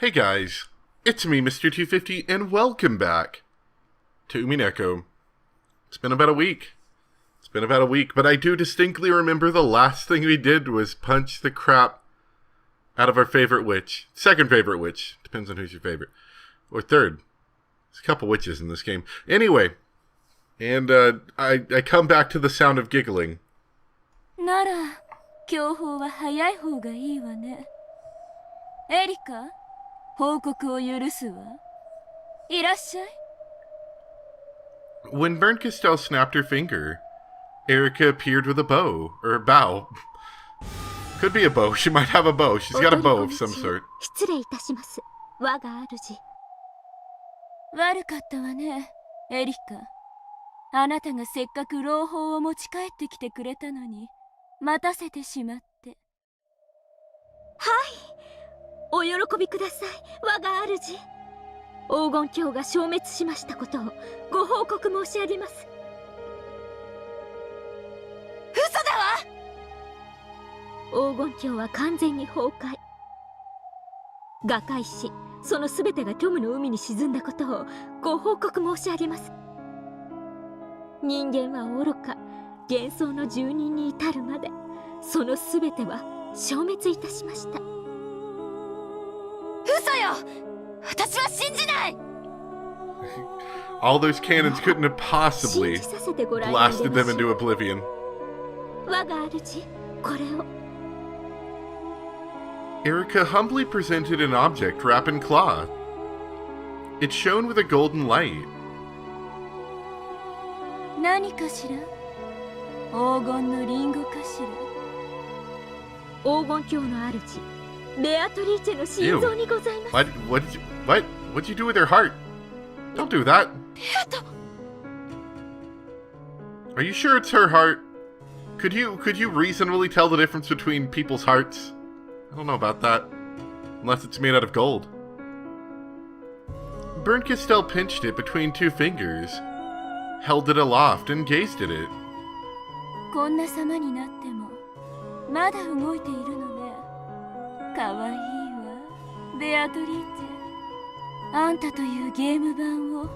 Hey guys, it's me, Mr. 250, and welcome back to Umineko. It's been about a week. But I do distinctly remember the last thing we did was punch the crap out of our favorite witch. Second favorite witch. Depends on who's your favorite. Or third. There's a couple witches in this game. Anyway, and I come back to the sound of giggling. Nara, 今日は早い方がいいわね。エリカ、報告を許すわ。いらっしゃい。When Berncastel snapped her finger, Erica appeared with a bow. Or a bow. Could be a bow. She might have a bow. She's got a bow of some sort. 失礼いたします。我が主。悪かったわね、エリカ。あなたがせっかく朗報を持ち帰ってきてくれたのに、待たせてしまって。はい。お喜びください、我が主。黄金鏡が消滅しましたことをご報告申し上げます。嘘だわ。黄金鏡は完全に崩壊。瓦解し、その全てが虚無の海に沈んだことをご報告申し上げます。人間は愚か、幻想の住人に至るまで、その全ては消滅いたしました。嘘よ！私は信じない！ All those cannons couldn't have possibly blasted them into oblivion. 我が主、これを。Erica humbly presented an object wrapped in cloth. It shone with a golden light. 何かしら？黄金のリンゴかしら？黄金鏡の主、ベアトリーチェの心臓にございます。What'd you do with her heart? Don't do that. ベアト。Are you sure it's her heart? Could you reasonably tell the difference between people's hearts? I don't know about that. Unless it's made out of gold. Berncastel pinched it between two fingers, held it aloft, and gazed at it. こんな様になってもまだ動いているのね。かわいいわ、ベアトリーチェ。あんたというゲーム版を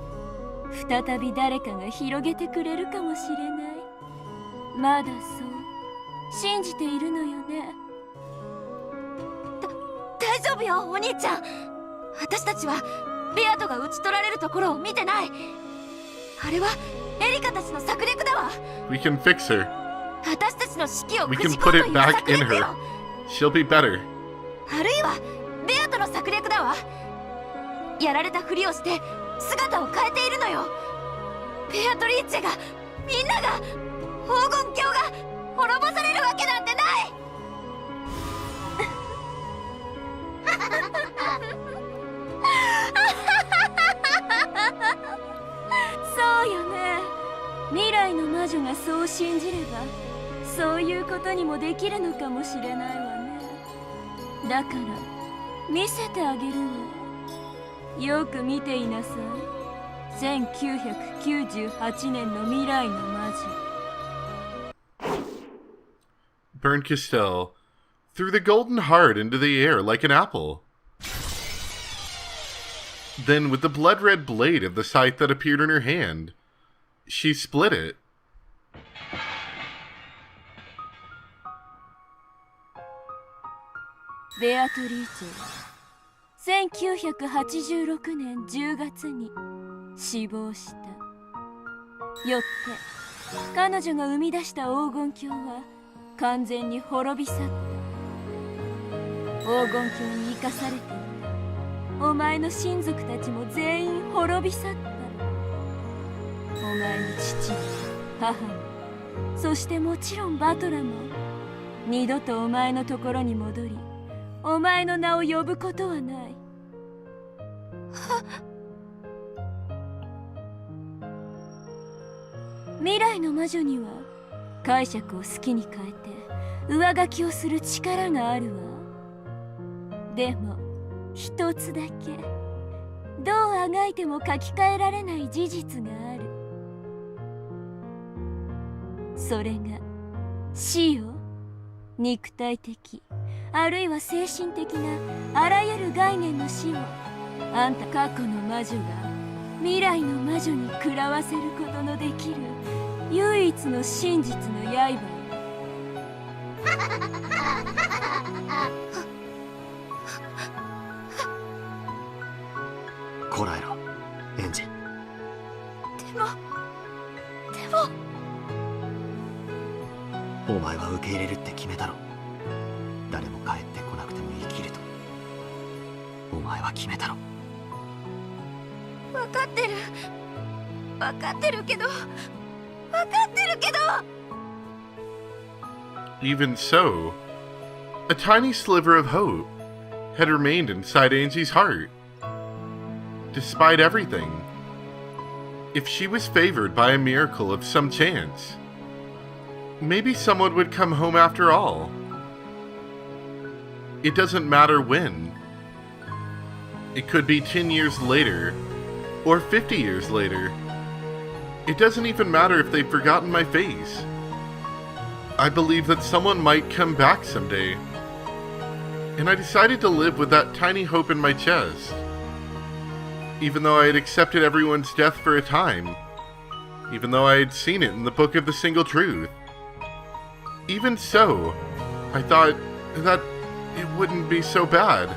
再び誰かが広げてくれるかもしれない。まだそう信じているのよね。大丈夫よ、お兄ちゃん。私たちはベアトが討ち取られるところを見てない。あれはエリカたちの策略だわ。 We can fix her. 私たちの士気を We くじ can こう put とい it う back 策 in 略 her. よ。 She'll be better. あるいはベアトの策略だわ。やられたふりをして姿を変えているのよ。ベアトリーチェが、みんなが、黄金鏡が滅ぼされるわけなんてない。そうよね。未来の魔女がそう信じれば、そういうことにもできるのかもしれないわね。だから見せてあげるわ。よく見ていなさい。1998年の未来の魔女。Berncastel threw the golden heart into the air like an apple. Then, with the blood-red blade of the scythe that appeared in her hand, she split it. ベアトリーチェは1986年10月に死亡した。よって彼女が生み出した黄金鏡は完全に滅び去った。黄金鏡に生かされていたお前の親族たちも全員滅び去った。お前の父、母も、そしてもちろんバトラも二度とお前のところに戻り、お前の名を呼ぶことはない。未来の魔女には解釈を好きに変えて上書きをする力があるわ。でも一つだけどうあがいても書き換えられない事実がある。それが死よ。肉体的あるいは精神的なあらゆる概念の死死をあんた過去の魔女が未来の魔女に食らわせることのできる唯一の真実の刃よ。こらえろ、エンジ。でもお前は受け入れるって決めたろ。誰も帰ってこなくても生きるとお前は決めたろ。分かってるけど Even so, a tiny sliver of hope had remained inside Angie's heart. Despite everything, if she was favored by a miracle of some chance, maybe someone would come home after all. It doesn't matter when. It could be 10 years later, or 50 years later. It doesn't even matter if they've forgotten my face. I believe that someone might come back someday. And I decided to live with that tiny hope in my chest. Even though I had accepted everyone's death for a time. Even though I had seen it in the Book of the Single Truth. Even so, I thought that it wouldn't be so bad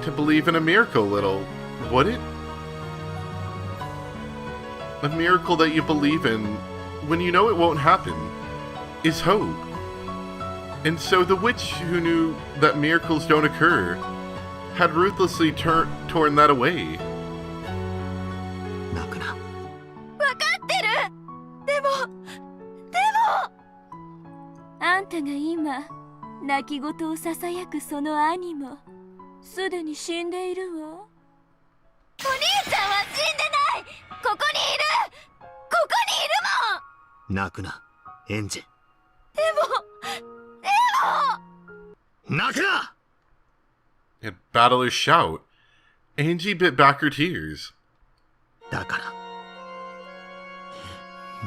to believe in a miracle a little, would it? A miracle that you believe in when you know it won't happen is hope. And so the witch who knew that miracles don't occur had ruthlessly torn that away. 泣くな。分かってる。でもあんたが今泣き言をささやくその兄もすでに死んでいるわ。お兄ちゃんは死んでない。ここにいるもん。泣くな、エンジ。でも泣くな。 At Battler's shout, Angie bit back her tears. だから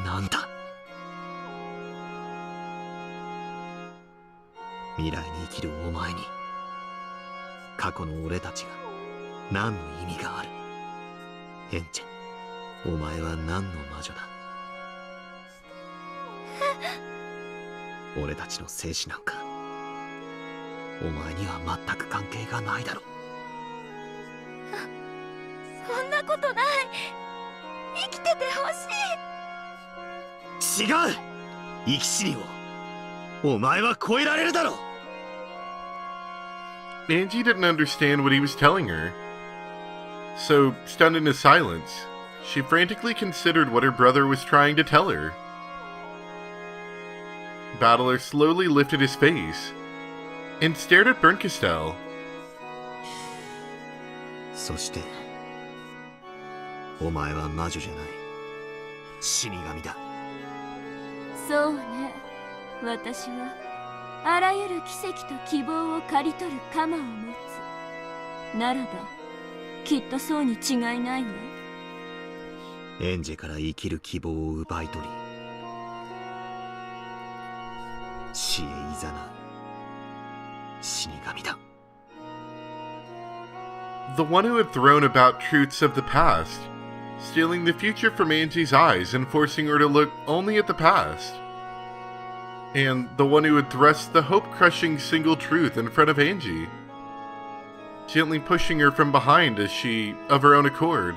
なんだ。未来に生きるお前に過去の俺たちが何の意味がある。エンジェ、お前は何の魔女だ。俺たちの生死なんかお前には全く関係がないだろ。そんなことない。生きててほしい。違う。生き死にをお前は超えられるだろう。Angie didn't understand what he was telling her. So, stunned into silence, she frantically considered what her brother was trying to tell her. Battler slowly lifted his face and stared at Bernkastel. そしてお前は魔女じゃない、死神だ。そうね。私はあらゆる奇跡と希望を刈り取る鎌を持つ。ならばきっとそうに違いないわ。エンジェから生きる希望を奪い取り死へいざなう死神だ。 The one who had thrown about truths of the past, stealing the future from Angie's eyes and forcing her to look only at the past. And the one who had thrust the hope-crushing single truth in front of Angie, gently pushing her from behind as she, of her own accord,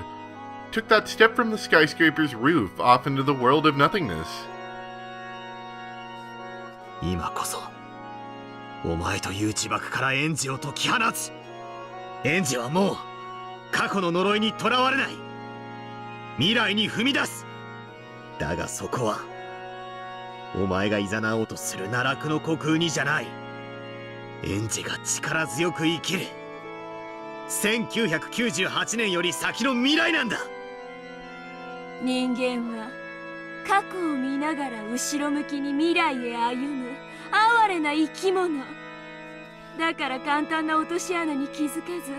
took that step from the skyscraper's roof off into the world of nothingness. 今こそお前という呪縛からエンジを解き放つ。エンジはもう過去の呪いにとらわれない。未来に踏み出す。だがそこはお前が誘おうとする奈落の虚空にじゃない。エンジが力強く生きる1998年より先の未来なんだ。人間は過去を見ながら後ろ向きに未来へ歩む哀れな生き物だから、簡単な落とし穴に気づかず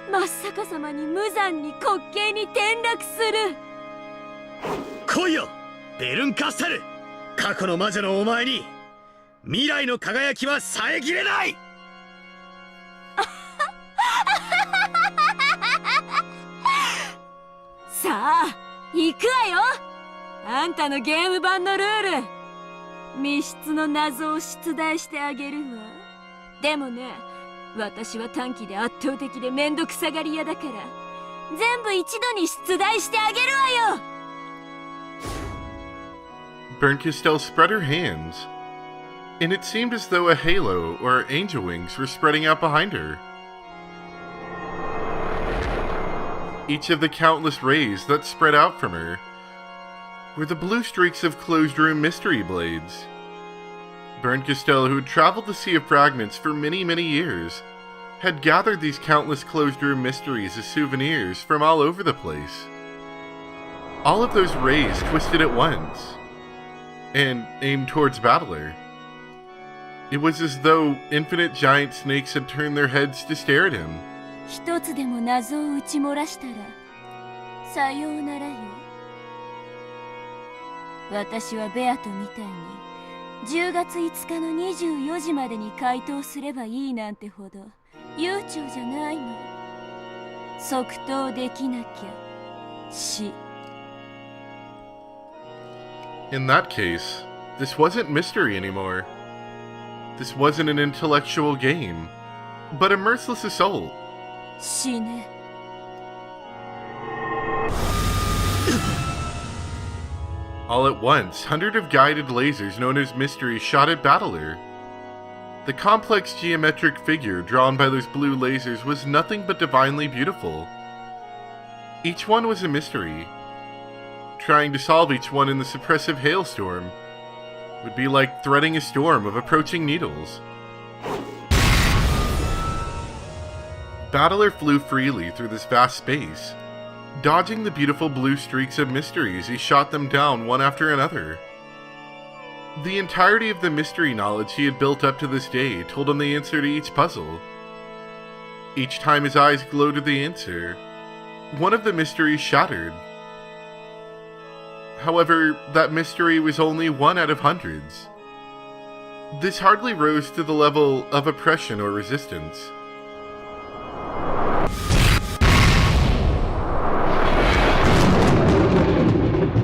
真っ逆さまに無残に滑稽に転落する。来いよベルンカスタル。過去の魔女のお前に未来の輝きは遮れない。行くわよ。あんたのゲーム版のルール。密室の謎を出題してあげるわ。でもね、私は短期で圧倒的でめんどくさがり屋だから、全部一度に出題してあげるわよ。Bernkastel spread her hands, and it seemed as though a halo or angel wings were spreading out behind her. Each of the countless rays that spread out from her were the blue streaks of closed-room mystery blades. Bernkastel, who had traveled the Sea of Fragments for many, many years, had gathered these countless closed-room mysteries as souvenirs from all over the place. All of those rays twisted at once and aimed towards Battler. It was as though infinite giant snakes had turned their heads to stare at him. 一つでも謎を打ち漏らしたらさようならよ。私はベアとみたいに10月5日の24時までに回答すればいいなんてほど悠長じゃないの。即答できなきゃ死。In that case, this wasn't mystery anymore. This wasn't an intellectual game, but a merciless assault. 死ね。All at once, hundreds of guided lasers known as mysteries shot at Battler. The complex geometric figure drawn by those blue lasers was nothing but divinely beautiful. Each one was a mystery. Trying to solve each one in the suppressive hailstorm would be like threading a storm of approaching needles. Battler flew freely through this vast space, dodging the beautiful blue streaks of mystery as he shot them down one after another. The entirety of the mystery knowledge he had built up to this day told him the answer to each puzzle. Each time his eyes glowed at the answer, one of the mysteries shattered. However, that mystery was only one out of hundreds. This hardly rose to the level of oppression or resistance.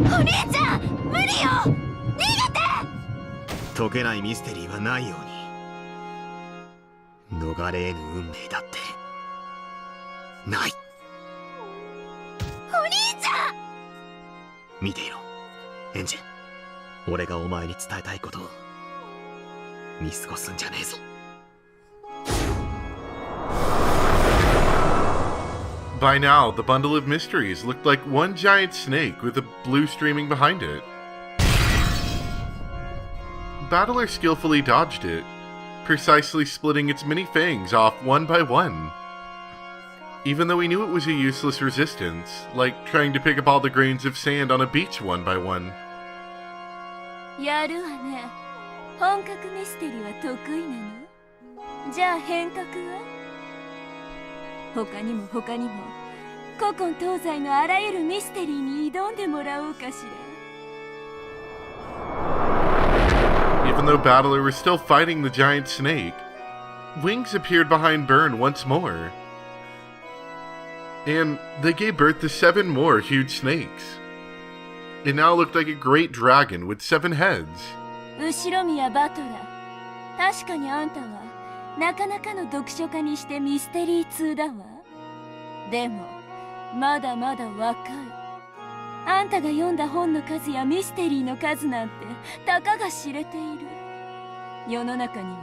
Oniichan! 無理よ! 逃げて! 解けないミステリーはないように逃れ得ぬ運命だってない。お兄ちゃん！見ていろエンジン。俺がお前に伝えたいことを見過ごすんじゃねえぞ。By now, the bundle of mysteries looked like one giant snake with a blue streaming behind it. Battler skillfully dodged it, precisely splitting its many fangs off one by one. Even though he knew it was a useless resistance, like trying to pick up all the grains of sand on a beach one by one. やるわね。本格ミステリーは得意なの？じゃあ変革は？他にも他にも古今東西のあらゆるミステリーに挑んでもらおうかしら。 Even though Battler was still fighting the giant snake, wings appeared behind Burn once more. And they gave birth to 7 more huge snakes. It now looked like a great dragon with 7 heads. 後ろ宮バトラー、確かにあんたはなかなかの読書家にしてミステリー通だわ。でもまだまだ若い。あんたが読んだ本の数やミステリーの数なんてたかが知れている。世の中には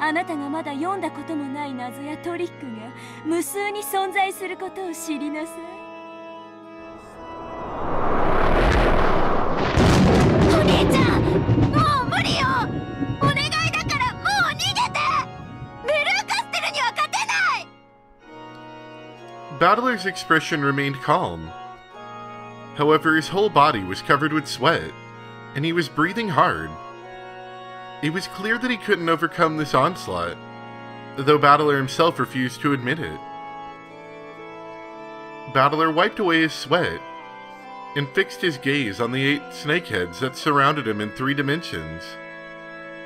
あなたがまだ読んだこともない謎やトリックが無数に存在することを知りなさい。お兄ちゃん、もう無理よ。お願いだからもう逃げて。ブルーカステルには勝てない。 Battler's expression remained calm. However, his whole body was covered with sweat, and he was breathing hard. It was clear that he couldn't overcome this onslaught, though Battler himself refused to admit it. Battler wiped away his sweat and fixed his gaze on the 8 snakeheads that surrounded him in 3 dimensions.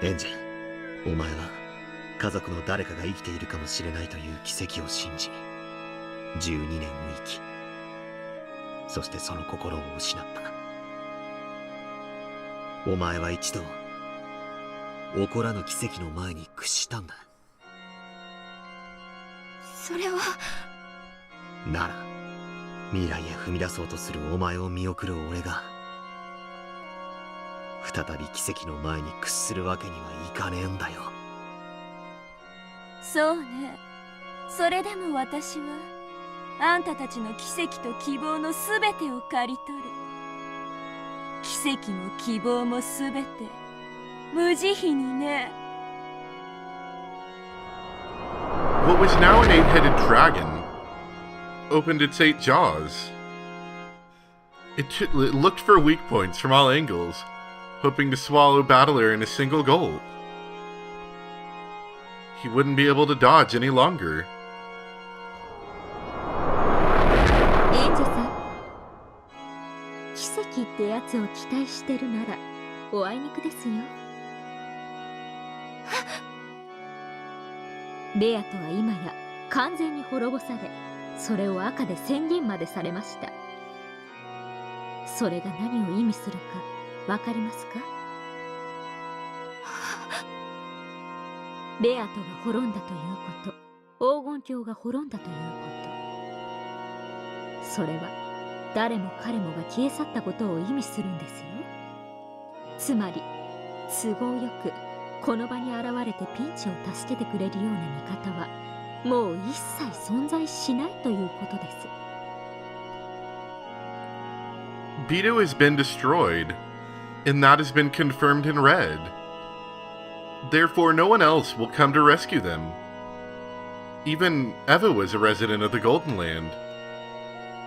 エンジン、お前は家族の誰かが生きているかもしれないという奇跡を信じ12年を生き、そしてその心を失った。お前は一度起こらぬ奇跡の前に屈したんだ。それは。なら未来へ踏み出そうとするお前を見送る俺が再び奇跡の前に屈するわけにはいかねえんだよ。そうね。それでも私はあんたたちの奇跡と希望のすべてを刈り取る。奇跡も希望もすべて無慈悲にね。What was now an 8-headed dragon opened its 8 jaws. It looked for weak points from all angles, hoping to swallow Battler in a single gulp. He wouldn't be able to dodge any longer. エンジェさん、奇跡ってやつを期待してるならおあいにくですよ。ベアとは今や完全に滅ぼされ、それを赤で宣言までされました。それが何を意味するかわかりますか？ベアトが滅んだということ、黄金鏡が滅んだということ、それは誰も彼もが消え去ったことを意味するんですよ。つまり都合よくこの場に現れてピンチを助けてくれるような味方はもう一切存在しないということです。Beto has been destroyed, and that has been confirmed in red. Therefore, no one else will come to rescue them. Even Eva was a resident of the Golden Land.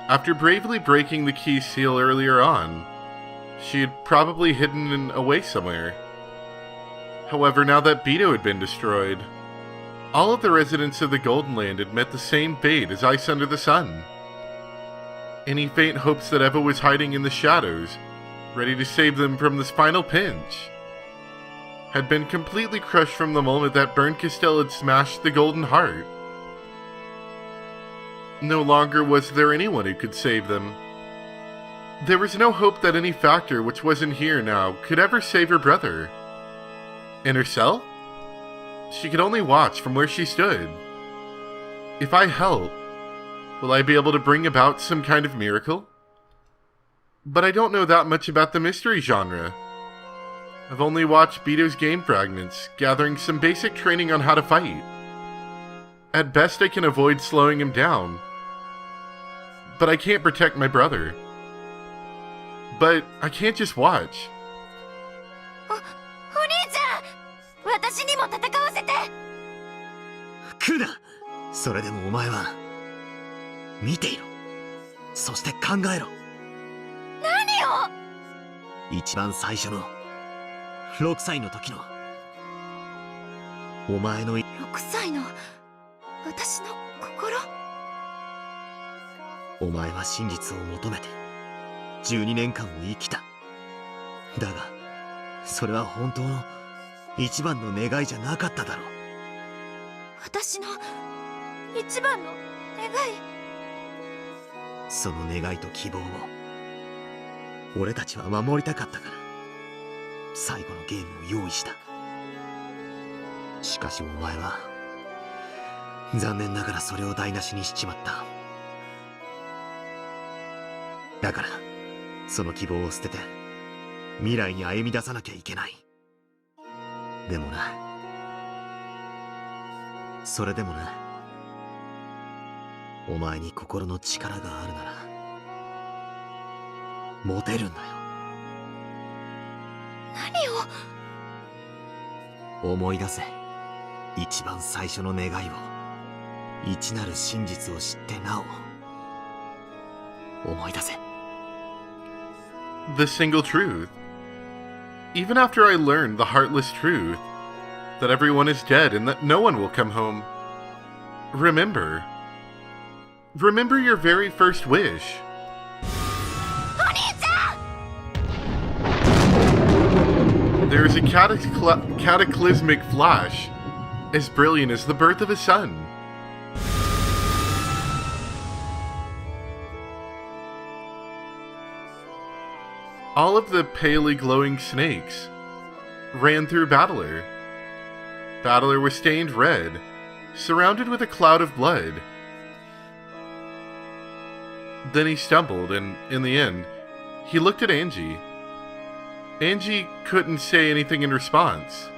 After bravely breaking the key seal earlier on, she had probably hidden away somewhere. However, now that Beto had been destroyed, all of the residents of the Golden Land had met the same fate as ice under the sun. Any faint hopes that Eva was hiding in the shadows, ready to save them from this final pinch, had been completely crushed from the moment that Burn Castell had smashed the Golden Heart. No longer was there anyone who could save them. There was no hope that any factor which wasn't here now could ever save her brother. And herself? She could only watch from where she stood. If I help, will I be able to bring about some kind of miracle? But I don't know that much about the mystery genre. I've only watched Beto's game fragments, gathering some basic training on how to fight. At best I can avoid slowing him down. But I can't protect my brother. But I can't just watch. お兄ちゃん、私にも戦わせて。クダ、それでもお前は見ていろ。そして考えろ。何を？一番最初の6歳の時のお前の6歳の私の心。お前は真実を求めて12年間を生きた。だがそれは本当の一番の願いじゃなかっただろう。私の一番の願い。その願いと希望を俺たちは守りたかったから最後のゲームを用意した。しかしお前は残念ながらそれを台無しにしちまった。だからその希望を捨てて未来に歩み出さなきゃいけない。でもな、それでもな、お前に心の力があるなら持てるんだよ。何を？思い出せ。一番最初の願いを、一なる真実を知ってなお思い出せ。The single truth. Even after I learned the heartless truth, that everyone is dead and that no one will come home, remember your very first wish. お兄ちゃん! There is a cataclysmic flash, as brilliant as the birth of a sun. all of the palely glowing snakes ran through Battler. Battler was stained red, surrounded with a cloud of blood. Then he stumbled, and in the end, he looked at Angie. Angie couldn't say anything in response.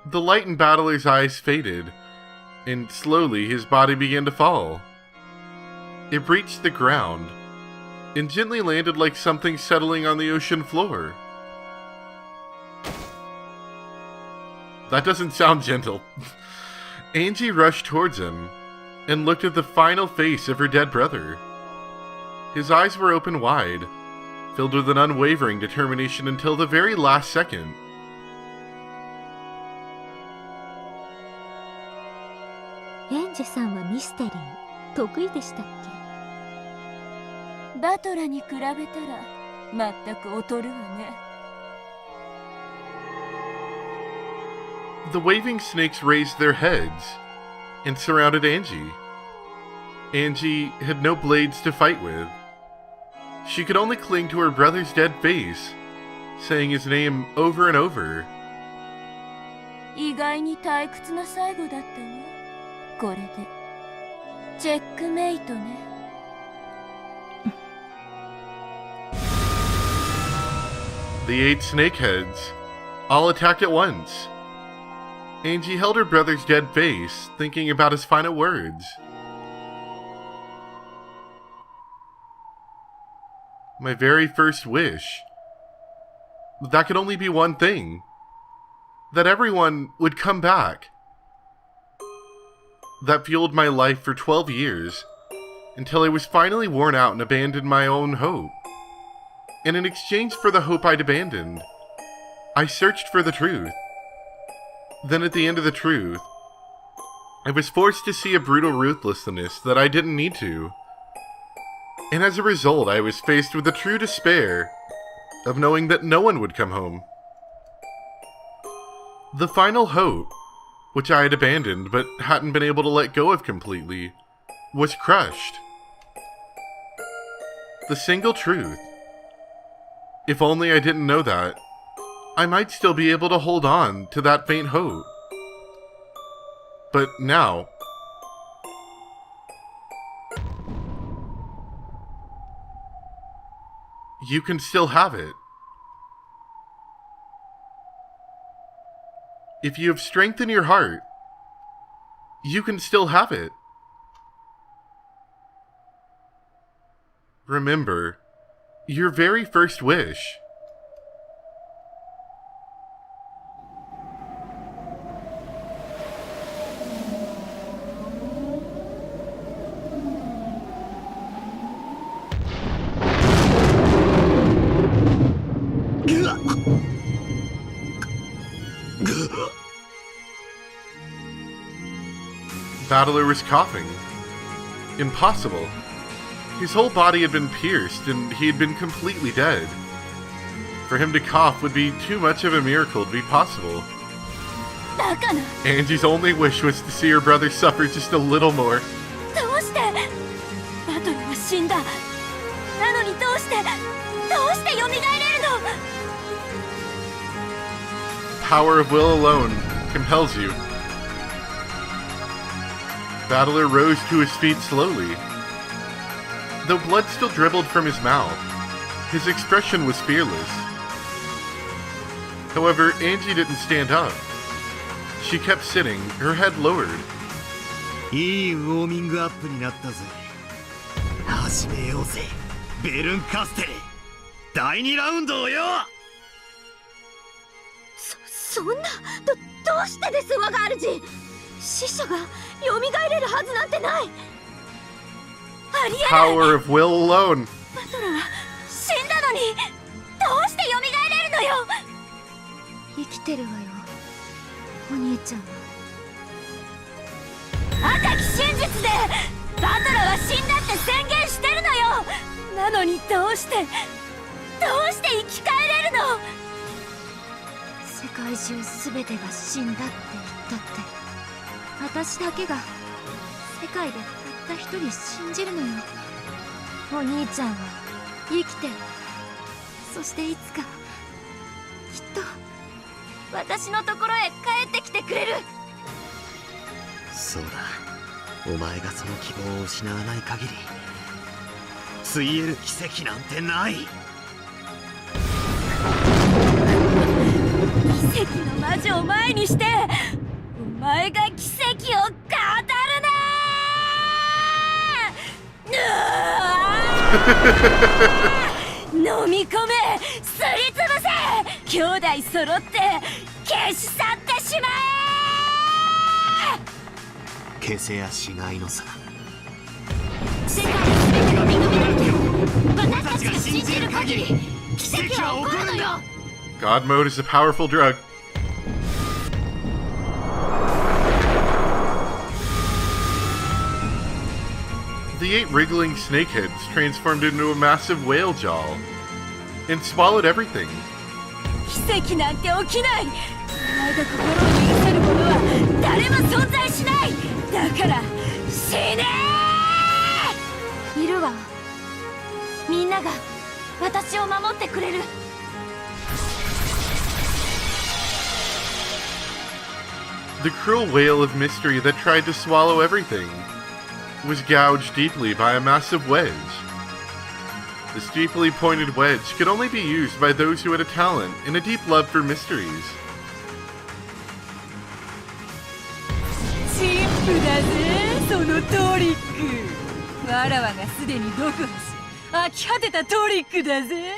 The light in Battler's eyes faded, and slowly his body began to fall. It breached the ground, and gently landed like something settling on the ocean floor. That doesn't sound gentle. Angie rushed towards him, and looked at the final face of her dead brother. His eyes were open wide, filled with an unwavering determination until the very last second. Angie さんはミステリー得意でしたっけ？バトラに比べたら全く劣るわね。The waving snakes raised their heads and surrounded Angie. Angie had no blades to fight with. She could only cling to her brother's dead face, saying his name over and over. 意外に退屈な最後だったわ。これでチェックメイトね。The 8 snakeheads all attacked at once. Angie held her brother's dead face, thinking about his final words. My very first wish. That could only be one thing. That everyone would come back. That fueled my life for 12 years, until I was finally worn out and abandoned my own hope. And in exchange for the hope I'd abandoned, I searched for the truth. Then at the end of the truth, I was forced to see a brutal ruthlessness that I didn't need to. And as a result, I was faced with the true despair of knowing that no one would come home. The final hope, which I had abandoned but hadn't been able to let go of completely, was crushed. The single truth. If only I didn't know that, I might still be able to hold on to that faint hope. But now, you can still have it. If you have strength in your heart, you can still have it. Remember, your very first wish. Battler was coughing. Impossible. His whole body had been pierced, and he had been completely dead. For him to cough would be too much of a miracle to be possible. Angie's only wish was to see her brother suffer just a little more. Power of will alone compels you. Battler rose to his feet slowly. Though blood still dribbled from his mouth, his expression was fearless. However, Angie didn't stand up. She kept sitting, her head lowered. いいウォーミングアップになったぜ。始めようぜ、ベルンカステレ。第2ラウンドをよ。そんな、どうしてです我が主。死者が蘇れるはずなんてない。ありえない。 Power of will alone. バトラー死んだのにどうして蘇れるのよ。生きてるわよ、お兄ちゃんは。赤き真実でバトラーは死んだって宣言してるのよ。なのにどうして生き返れるの。世界中すべてが死んだって言ったって、私だけが世界でたった一人信じるのよ。お兄ちゃんは生きて、そしていつかきっと私のところへ帰ってきてくれる。そうだ、お前がその希望を失わない限りついえる奇跡なんてない。奇跡の魔女を前にしてお前が奇跡を語るねー。飲み込め、すりつぶせ、兄弟揃って消し去ってしまえ。消せやしないのさ。世界全てが認められて私たちが信じる限り奇跡は起こるのよ。 God mode is a powerful drug. The 8 wriggling snakeheads transformed into a massive whale jaw and swallowed everything. 奇跡なんて起きない。お前が心を許せるものは誰も存在しない。だから死ねー。いるわ、みんなが私を守ってくれる。The cruel whale of mystery that tried to swallow everything was gouged deeply by a massive wedge. This deeply pointed wedge could only be used by those who had a talent and a deep love for mysteries. シンプルだぜ、そのトリック。わらわがすでに読破し飽き果てたトリックだぜ。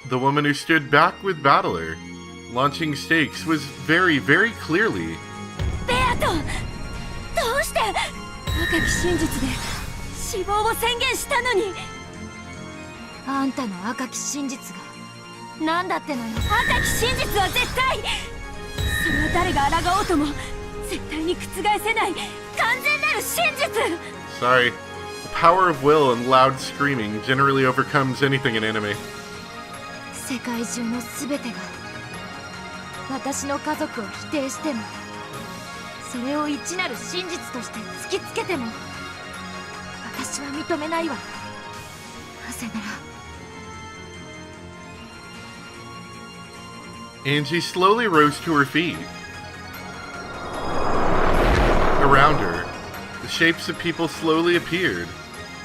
The woman who stood back with Battler, launching stakes, was very, very clearly ベアトン、どうして赤き真実で死亡を宣言したのに。あんたの赤き真実が何だってのよ。赤き真実は絶対、それは誰が抗おうとも絶対に覆せない完全なる真実。 Sorry. The power of will and loud screaming generally overcomes anything in anime. 世界中の全てが私の家族を否定しても、それを一なる真実として突きつけても私は認めないわ。なぜなら Angie slowly rose to her feet. Around her, the shapes of people slowly appeared,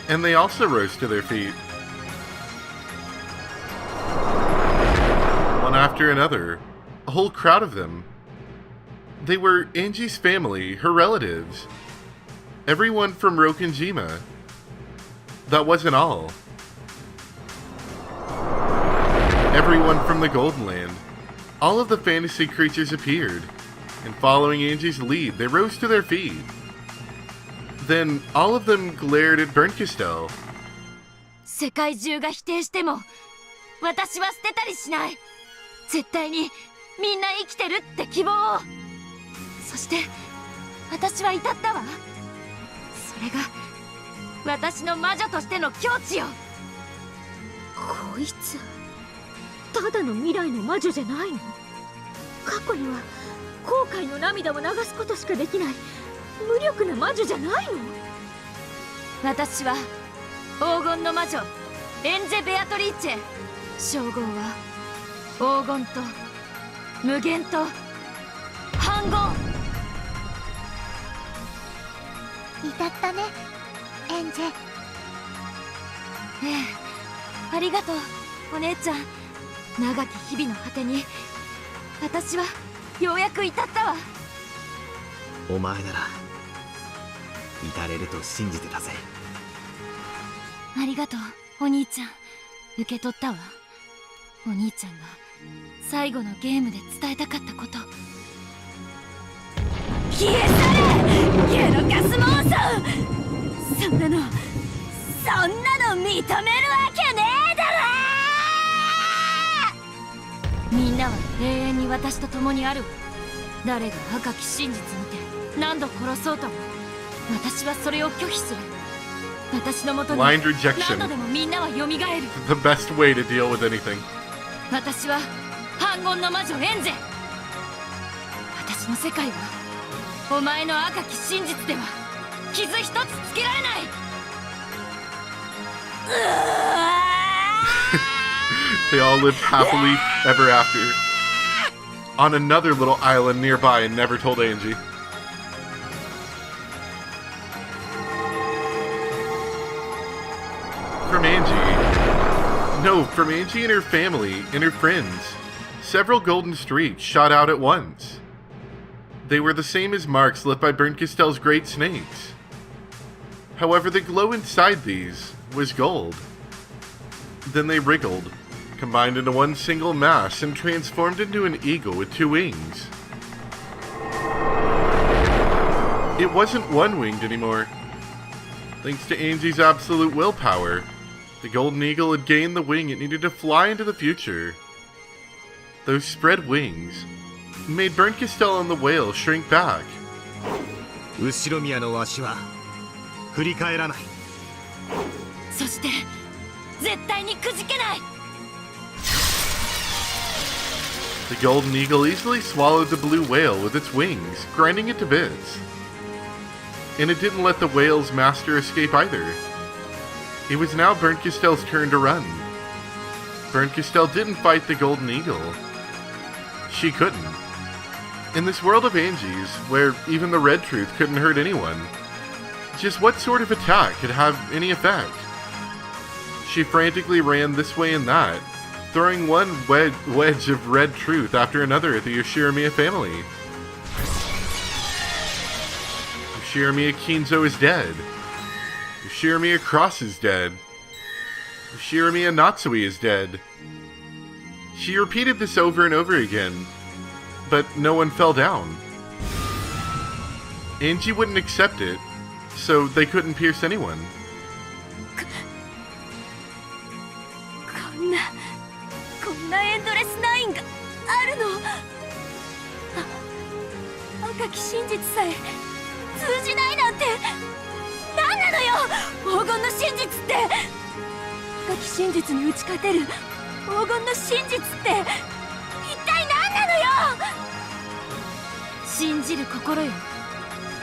and they also rose to their feet. One after another, a whole crowd of them. They were Angie's family, her relatives. Everyone from Rokenjima. That wasn't all. Everyone from the Golden Land. All of the fantasy creatures appeared, and following Angie's lead, they rose to their feet. Then, all of them glared at Bernkastel. 世界中が否定しても私は捨てたりしない。絶対にみんな生きてるって希望を。そして私は至ったわ。それが私の魔女としての境地よ。こいつただの未来の魔女じゃないの。過去には後悔の涙を流すことしかできない無力な魔女じゃないの。私は黄金の魔女エンジェ・ベアトリーチェ。称号は黄金と無限と反言。至ったね、エンジェ。ええ、ありがとうお姉ちゃん。長き日々の果てに私はようやく至ったわ。お前なら至れると信じてたぜ。ありがとうお兄ちゃん。受け取ったわ。お兄ちゃんが最後のゲームで伝えたかったこと。消え去れゲロガスモンスター。そんなの認めるわけねえだろ。みんなは永遠に私と共にあるわ。誰が赤き真実見て何度殺そうとも私はそれを拒否する。私のもとに Blind 何 rejection. 度でもみんなは蘇る。 The best way to deal with anything. 私は反言の魔女エンジェ。私の世界はお前の赤き真実では傷一つつけられない。They all lived happily ever after on another little island nearby and never told Angie. From Angie and her family and her friends, several golden streaks shot out at once. They were the same as marks left by Burnt Castell's great snakes. However, the glow inside these was gold. Then they wriggled, combined into one single mass, and transformed into an eagle with 2 wings. It wasn't one-winged anymore. Thanks to Angie's absolute willpower, the golden eagle had gained the wing it needed to fly into the future. Those spread wings made Burnt Castell and the whale shrink back. 後ろ宮のわしは振り返らない。そして絶対にくじけない。 The golden eagle easily swallowed the blue whale with its wings, grinding it to bits. And it didn't let the whale's master escape either. It was now Burnt Castell's turn to run. Burnt Castell didn't fight the golden eagle. She couldn't. In this world of Angie's, where even the red truth couldn't hurt anyone, just what sort of attack could have any effect? She frantically ran this way and that, throwing one wedge of red truth after another at the Yoshiramiya family. Yoshiramiya Kinzo is dead. Yoshiramiya Cross is dead. Yoshiramiya Natsui is dead. She repeated this over and over again, but no one fell down. Angie wouldn't accept it, so they couldn't pierce anyone. こんなエンドレスナインがあるの。赤き真実さえ通じないなんて何なのよ、黄金の真実って。赤き真実に打ち勝てる黄金の真実って一体何なのよ。信じる心よ、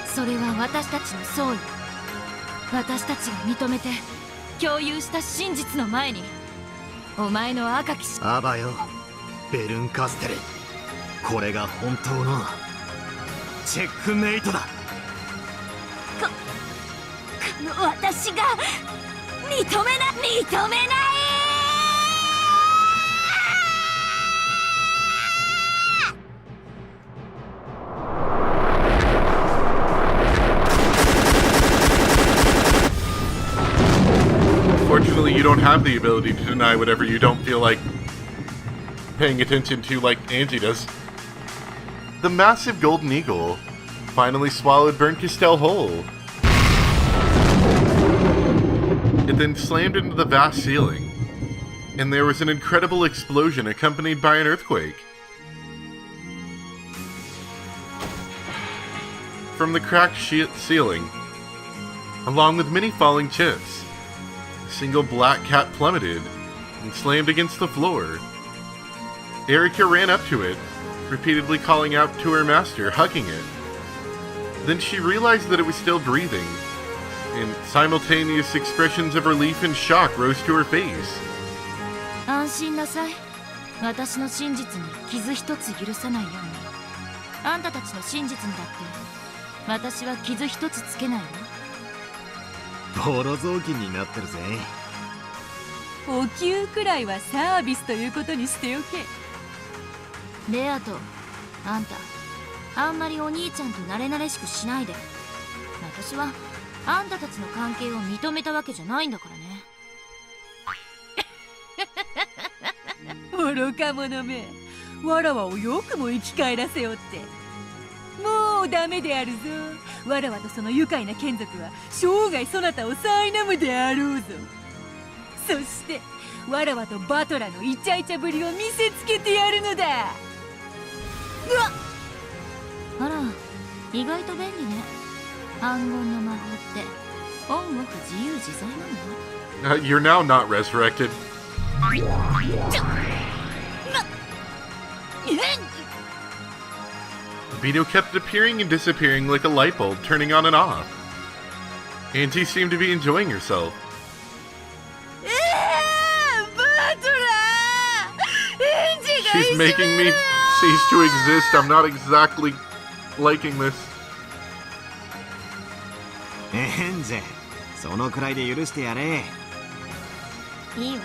それは私たちの総意。私たちが認めて共有した真実の前に、お前の赤きアバよ、ベルンカステル、これが本当のチェックメイトだ。この私が認めない。Fortunately, you don't have the ability to deny whatever you don't feel like paying attention to like Angie does. The massive golden eagle finally swallowed Burnt Castell whole. It then slammed into the vast ceiling, and there was an incredible explosion accompanied by an earthquake. From the cracked ceiling, along with many falling chips, a single black cat plummeted and slammed against the floor. Erika ran up to it, repeatedly calling out to her master, hugging it. Then she realized that it was still breathing, and simultaneous expressions of relief and shock rose to her face. 安心なさい。私の真実に傷一つ許さないように。あんたたちの真実にだって私は傷一つつけないよ。ボロ雑巾になってるぜ。お給くらいはサービスということにしておけ。レアとあんた、あんまりお兄ちゃんと慣れ慣れしくしないで。私はあんたたちの関係を認めたわけじゃないんだからね。愚か者め、わらわをよくも生き返らせよって。もうダメであるぞ。わらわとその愉快な眷属は生涯そなたを苛むであろうぞ。そしてわらわとバトラのイチャイチャぶりを見せつけてやるのだ。うわっ、あら、意外と便利ね。暗言の魔法ってオンオフ自由自在なの？ You're now not resurrected. Vito kept appearing and disappearing like a light bulb turning on and off. Angie seemed to be enjoying herself. バトラ She's making me cease to exist. I'm not exactly liking this. エンジェ、そのくらいで許してやれ。いいわ。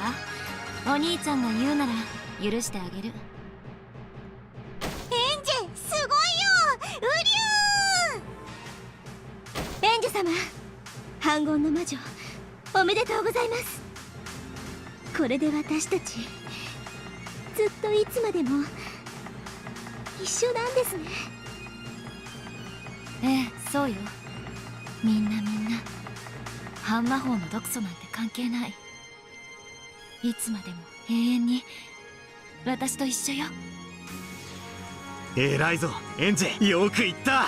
お兄ちゃんが言うなら許してあげる。エンジェ、すごいよ。ウリュー。エンジェ様、反言の魔女、おめでとうございます。これで私たちずっといつまでも一緒なんですね。ええ、そうよ。みんな半魔法の毒素なんて関係ない。いつまでも永遠に私と一緒よ。偉いぞ、エンジェ、よく言った。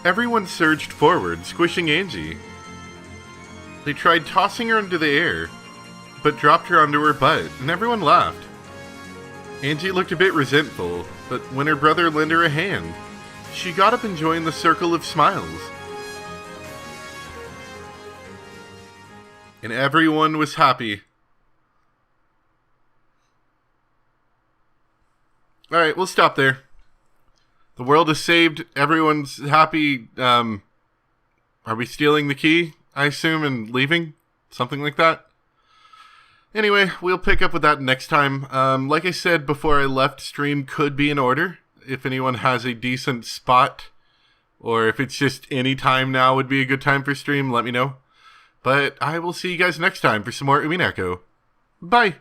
Everyone surged forward, squishing Angie. They tried tossing her into the air, but dropped her onto her butt, and everyone laughed. Angie looked a bit resentful, but when her brother lent her a hand, she got up and joined the circle of smiles. And everyone was happy. Alright, we'll stop there. The world is saved. Everyone's happy. Are we stealing the key, I assume, and leaving? Something like that? Anyway, we'll pick up with that next time. Like I said before I left, stream could be in order. If anyone has a decent spot, or if it's just any time now would be a good time for stream, let me know. But I will see you guys next time for some more Umineko. Bye!